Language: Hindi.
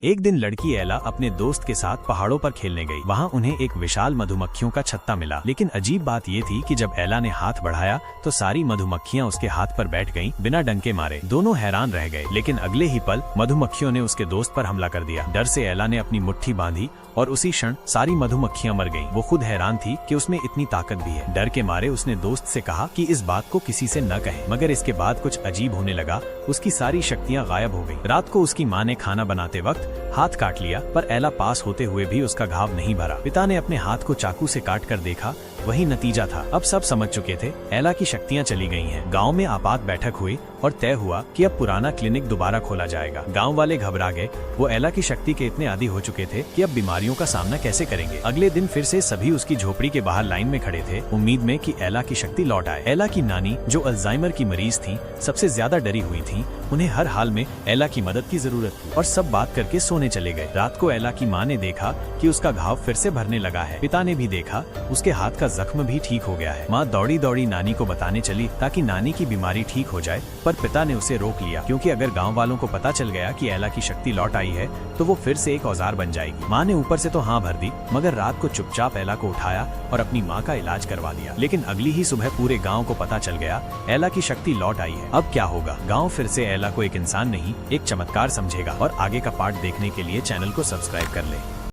एक दिन लड़की एला अपने दोस्त के साथ पहाड़ों पर खेलने गई। वहाँ उन्हें एक विशाल मधुमक्खियों का छत्ता मिला, लेकिन अजीब बात ये थी कि जब एला ने हाथ बढ़ाया तो सारी मधुमक्खियाँ उसके हाथ पर बैठ गईं बिना डंके मारे। दोनों हैरान रह गए, लेकिन अगले ही पल मधुमक्खियों ने उसके दोस्त पर हमला कर दिया। डर से एला ने अपनी मुट्ठी बांधी और उसी क्षण सारी मधुमक्खियां मर गईं। वो खुद हैरान थी कि उसमें इतनी ताकत भी है। डर के मारे उसने दोस्त से कहा कि इस बात को किसी से न कहे, मगर इसके बाद कुछ अजीब होने लगा। उसकी सारी शक्तियां गायब हो गईं। रात को उसकी माँ ने खाना बनाते वक्त हाथ काट लिया, पर एला पास होते हुए भी उसका घाव नहीं भरा। पिता ने अपने हाथ को चाकू से काट कर देखा, वही नतीजा था। अब सब समझ चुके थे, एला की शक्तियां चली गई हैं। गांव में आपात बैठक हुई और तय हुआ कि अब पुराना क्लिनिक दोबारा खोला जाएगा। गांव वाले घबरा गए। वो एला की शक्ति के इतने आदी हो चुके थे कि अब बीमारियों का सामना कैसे करेंगे। अगले दिन फिर से सभी उसकी झोपड़ी के बाहर लाइन में खड़े थे, उम्मीद में कि एला की शक्ति लौट आए। एला की नानी, जो अल्जाइमर की मरीज थी, सबसे ज्यादा डरी हुई थी। उन्हें हर हाल में एला की मदद की जरूरत थी और सब बात करके सोने चले गए। रात को एला की माँ ने देखा कि उसका घाव फिर से भरने लगा है। पिता ने भी देखा, उसके हाथ का जख्म भी ठीक हो गया है। माँ दौड़ी दौड़ी नानी को बताने चली ताकि नानी की बीमारी ठीक हो जाए, पर पिता ने उसे रोक लिया, क्योंकि अगर गांव वालों को पता चल गया कि एला की शक्ति लौट आई है तो वो फिर से एक औजार बन जाएगी। माँ ने ऊपर से तो हाँ भर दी, मगर रात को चुपचाप एला को उठाया और अपनी माँ का इलाज करवा दिया। लेकिन अगली ही सुबह पूरे गाँव को पता चल गया, एला की शक्ति लौट आई है। अब क्या होगा? गाँव फिर से एला को एक इंसान नहीं, एक चमत्कार समझेगा। और आगे का पार्ट देखने के लिए चैनल को सब्सक्राइब कर ले।